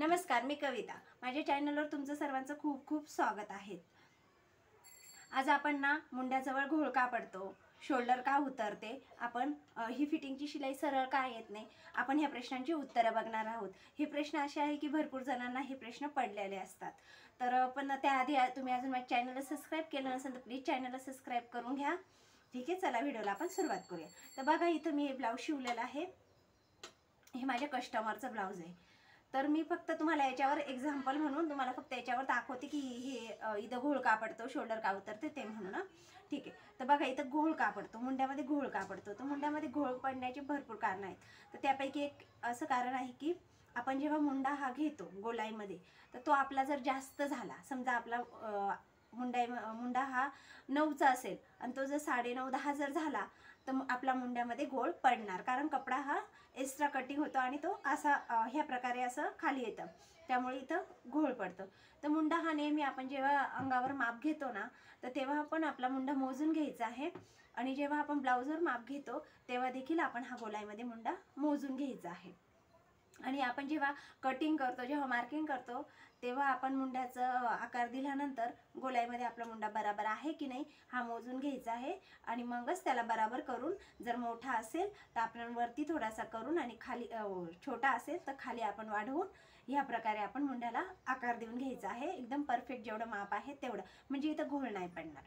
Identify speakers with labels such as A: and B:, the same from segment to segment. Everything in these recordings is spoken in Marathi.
A: नमस्कार, मी कविता। माझ्या चॅनलवर तुमचं सर्वांचं खूप खूप स्वागत आहे। आज आपण ना मुंड्याजवळ घोळ का पडतो, शोल्डर का उतरते, आपण ही फिटिंगची शिलाई सरळ का येत नाही, आपण ह्या प्रश्नांची उत्तरं बघणार आहोत। हे प्रश्न असे आहे की भरपूर जणांना हे प्रश्न पडलेले असतात। तर पण त्याआधी तुम्ही अजून माझ्या चॅनलला सबस्क्राईब केलं नसेल तर प्लीज चॅनलला सबस्क्राईब करून घ्या। ठीक आहे, चला व्हिडिओला आपण सुरुवात करूया। तर बघा, इथं मी हे ब्लाऊज शिवलेलं आहे। हे माझ्या कस्टमरचं ब्लाऊज आहे। तर मी फक्त तुम्हाला याच्यावर एक्झाम्पल म्हणून तुम्हाला फक्त याच्यावर दाखवते की हे इथं घोळ का पडतो, शोल्डर का उतरते ते म्हणून ना। ठीक आहे, तर बघा इथं घोळ का पडतो, मुंड्यामध्ये घोळ का पडतो। तर मुंड्यामध्ये घोळ पडण्याची भरपूर कारणं आहेत। तर त्यापैकी एक असं कारण आहे की आपण जेव्हा मुंडा हा घेतो गोलाईमध्ये, तर तो आपला जर जास्त झाला, समजा आपला मुंडा हा 9चा असेल आणि तो जर 9.5-10 जर झाला तर आपला मुंड्यामध्ये घोळ पडणार, कारण कपडा हा एक्स्ट्रा कटिंग होतो आणि तो असा ह्या प्रकारे असं खाली येतं, त्यामुळे इथं घोळ पडतो। तर मुंडा हा नेहमी आपण जेव्हा अंगावर माप घेतो ना, तर तेव्हा आपण आपला मुंडा मोजून घ्यायचा आहे। आणि जेव्हा आपण ब्लाऊजवर माप घेतो तेव्हा देखील आपण हा गोलाईमध्ये मुंडा मोजून घ्यायचा आहे। आणि आपण जेव्हा कटिंग करतो, जेव्हा मार्किंग करतो, तेव्हा आपण मुंड्याचा आकार दिल्यानंतर गोलाईमध्ये आपला मुंडा बराबर आहे की नाही हा मोजून घ्यायचा आहे। आणि मगच त्याला बराबर करून, जर मोठा असेल तर आपण वरती थोडासा करून आणि खाली छोटा असेल तर खाली आपण वाढवून ह्या प्रकारे आपण मुंड्याला आकार देऊन घ्यायचा आहे। एकदम परफेक्ट जेवढं माप आहे तेवढं, म्हणजे इथं घोळ नाही पडणार।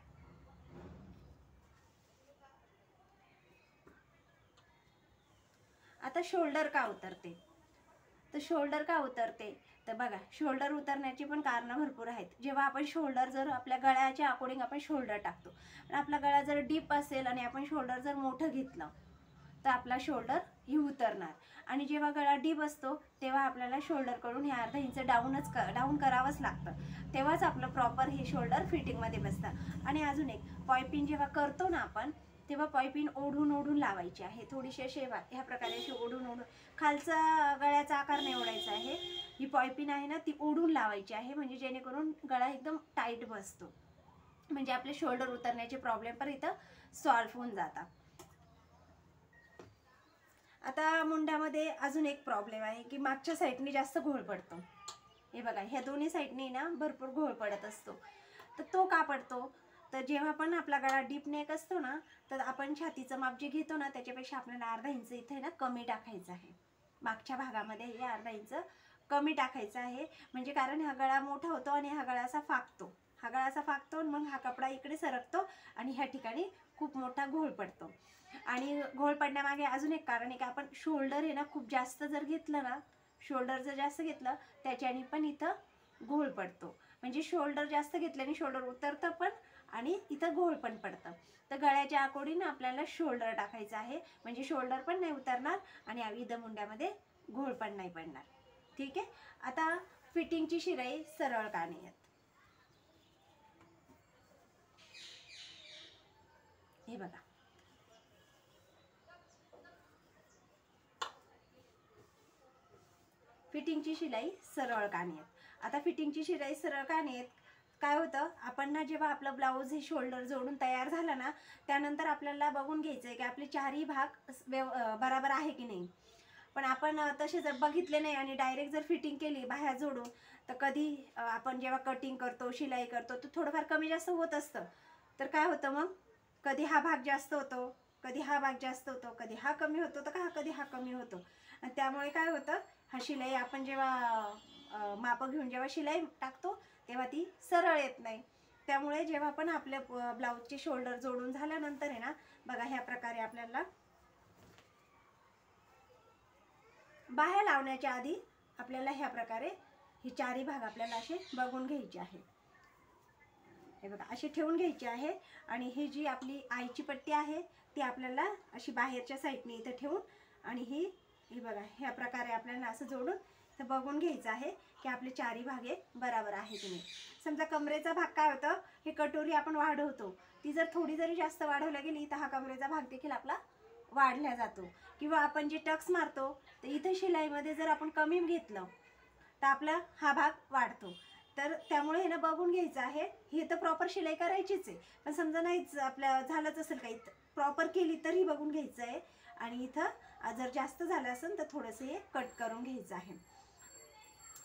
A: आता शोल्डर का उतरते, तर शोल्डर का उतरते, तर बघा शोल्डर उतरण्याची पण कारणं भरपूर आहेत। जेव्हा आपण शोल्डर जर आपल्या गळ्याच्या अकॉर्डिंग आपण शोल्डर टाकतो, पण आपला गळा जर डीप असेल आणि आपण शोल्डर जर मोठं घेतलं तर आपला शोल्डर ही उतरणार। आणि जेव्हा गळा डीप असतो तेव्हा आपल्याला शोल्डर कडून हे अर्धा इंच डाऊन करावंच लागतं, तेव्हाच आपलं प्रॉपर हे शोल्डर फिटिंगमध्ये बसतं। आणि अजून एक, पॉयपिंग जेव्हा करतो ना आपण, तेव्हा पॉयपिंग ओढून ओढून लावायची आहे, थोडीशी अशी ह्या प्रकारे अशी ओढून ओढून, खालचा गळ्याचा आकार नाही ओढायचा आहे। ही पॉयपिंग आहे ना ती ओढून लावायची आहे, म्हणजे जेणेकरून गळा एकदम टाईट बसतो, म्हणजे आपले शोल्डर उतरण्याचे प्रॉब्लेम पण इथं सॉल्व्ह होऊन जातात। आता मुंड्यामध्ये अजून एक प्रॉब्लेम आहे की मागच्या साईडने जास्त घोळ पडतो। हे बघा, ह्या दोन्ही साईडने ना भरपूर घोळ पडत असतो। तर तो का पडतो, तर जेव्हा पण आपला गळा डीप नेक असतो ना, तर आपण छातीचं माप जे घेतो ना त्याच्यापेक्षा आपल्याला अर्धा इंच इथे ना कमी टाकायचं आहे। मागच्या भागामध्ये हे अर्धा इंच कमी टाकायचं आहे, म्हणजे कारण हा गळा मोठा होतो आणि हा गळा असा फाकतो, हा गळा असा फाकतो, मग हा कपडा इकडे सरकतो आणि ह्या ठिकाणी खूप मोठा घोळ पडतो। आणि घोळ पडण्यामागे अजून एक कारण आहे की आपण शोल्डर आहे ना खूप जास्त जर घेतलं ना, शोल्डर जर जास्त घेतलं त्याच्याने पण इथं घोळ पडतो, म्हणजे शोल्डर जास्त घेतल्याने शोल्डर उतरतं पण आणि इथं घोळ पण पडतं। तर गळ्याच्या अकॉर्डिंग आपल्याला शोल्डर टाकायचं आहे, म्हणजे शोल्डर पण नाही उतरणार आणि इथं मुंड्यामध्ये घोळ पण नाही पडणार। ठीक आहे, आता फिटिंगची शिलाई सरळ का नाही येत, हे बघा। फिटिंगची शिलाई सरळ का नाही येत, आता फिटिंगची शिलाई सरळ का नाही येत, काय होतं, आपण ना जेव्हा आपलं ब्लाऊज हे शोल्डर जोडून तयार झालं ना, त्यानंतर आपल्याला बघून घ्यायचं आहे की आपले चारही भाग बराबर आहे की नाही। पण आपण तसे जर बघितले नाही आणि डायरेक्ट जर फिटिंग केली बाह्या जोडून, तर कधी आपण जेव्हा कटिंग करतो, शिलाई करतो, तर थोडंफार कमी जास्त होत असतं। तर काय होतं मग, कधी हा भाग जास्त होतो, कधी हा भाग जास्त होतो, कधी हा कमी होतो, तर कधी हा कमी होतो। आणि त्यामुळे काय होतं, हा शिलाई आपण जेव्हा माप घेऊन जेव्हा शिलाई टाकतो तेव्हा ती सरळ येत नाही। त्यामुळे जेव्हा पण आपल्या ब्लाऊजचे शोल्डर जोडून झाल्यानंतर आहे ना, बघा ह्या प्रकारे आपल्याला बाह्या लावण्याच्या आधी आपल्याला ह्या प्रकारे हे चारही भाग आपल्याला असे बघून घ्यायचे आहे। हे बघा, अशी ठेवून घ्यायची आहे। आणि ही जी आपली आईची पट्टी आहे ती आपल्याला अशी बाहेरच्या साईडने इथं ठेवून, आणि ही बघा ह्या प्रकारे आपल्याला असं जोडून तर बघून घ्यायचं आहे की आपले चारही भागे बराबर आहे की नाही। समजा कमरेचा भाग काय होतं, हे कटोरी आपण वाढवतो, ती जर थोडी जरी जास्त वाढवल्या गेली तर हा कमरेचा भाग देखील आपला वाढल्या जातो। किंवा आपण जे टक्स मारतो तर इथे शिलाईमध्ये जर आपण कमी घेतलं तर आपला हा भाग वाढतो। तर त्यामुळे हे ना बघून घ्यायचं आहे, हे तर प्रॉपर शिलाई करायचीच आहे, पण समजा नाहीच आपल्या झालंच असेल काही प्रॉपर केली तरी बघून घ्यायचं आहे। आणि इथं जर जास्त झालं असेल तर थोडंसं हे कट करून घ्यायचं आहे।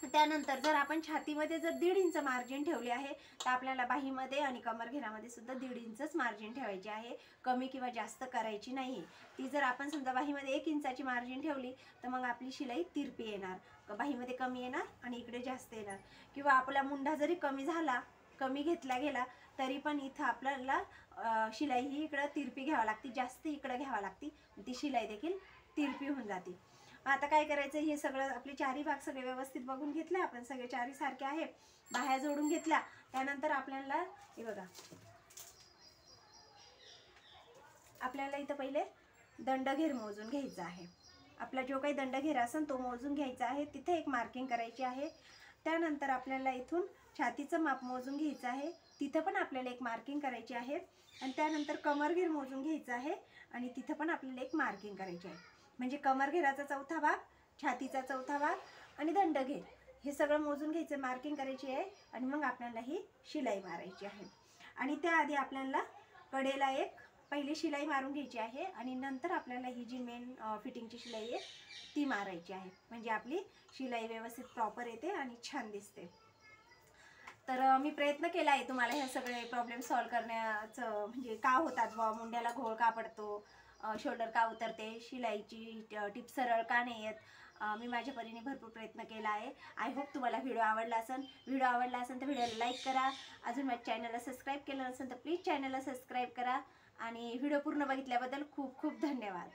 A: त्यानंतर जर आपण छातीमध्ये जर 1.5 इंच मार्जिन ठेवली आहे तर आपल्याला बाहीमध्ये आणि कमरघेरामध्ये सुद्धा 1.5 इंचच मार्जिन ठेवायची आहे, कमी किंवा जास्त करायची नाही. ती जर आपण समजा बाहीमध्ये 1 इंचाची मार्जिन ठेवली तर मग आपली शिलाई तिरपी येणार, बाहीमध्ये कमी येणार आणि इकडे जास्त येणार. किंवा आपला मुंडा जरी कमी झाला, कमी घेतला गेला तरी पण इथं आपल्याला शिलाई ही इकडं तिरपी घ्यावी लागते, जास्त इकडं घ्यावी लागते, ती शिलाई देखील तिरपी होऊन जाते. आता काय करायचं, हे सगळं आपले चारही भाग सगळे व्यवस्थित बघून घेतले आपण, सगळे चारही सारखे आहे, बाह्या जोडून घेतल्या. त्यानंतर आपल्याला हे बघा, आपल्याला इथं पहिले दंडघेर मोजून घ्यायचा आहे. आपला जो काही दंडघेर असेल तो मोजून घ्यायचा आहे, तिथे एक मार्किंग करायची आहे. त्यानंतर आपल्याला इथून छातीचं माप मोजून घ्यायचं आहे, तिथं पण आपल्याला एक मार्किंग करायची आहे. आणि त्यानंतर कमरघेर मोजून घ्यायचं आहे आणि तिथं पण आपल्याला एक मार्किंग करायची आहे. म्हणजे कमरघेराचा चौथा भाग, छातीचा चौथा भाग आणि दंडघेर हे सगळं मोजून घ्यायचं, मार्किंग करायची आहे आणि मग आपल्याला ही शिलाई मारायची आहे. आणि त्याआधी आपल्याला कडेला एक पहिली शिलाई मारून घ्यायची आहे आणि नंतर आपल्याला ही जी मेन फिटिंगची शिलाई आहे ती मारायची आहे. म्हणजे आपली शिलाई व्यवस्थित प्रॉपर येते आणि छान दिसते. तर मी प्रयत्न केला आहे तुम्हाला हे सगळे प्रॉब्लेम सॉल्व करण्याचं, म्हणजे का होतात व मुंड्याला घोळ का पडतो, शोल्डर का उतरते, शिलाईची टिप सरळ का नाही येत, मी माझ्या परीने भरपूर प्रयत्न केला आहे. आय होप तुम्हाला व्हिडिओ आवडला असेल. व्हिडिओ आवडला असेल तर व्हिडिओला लाईक करा. अजून माझ्या चॅनलला सबस्क्राईब केलं नसेल तर प्लीज चॅनलला सबस्क्राईब करा. आणि व्हिडिओ पूर्ण बघितल्याबद्दल खूप खूप धन्यवाद.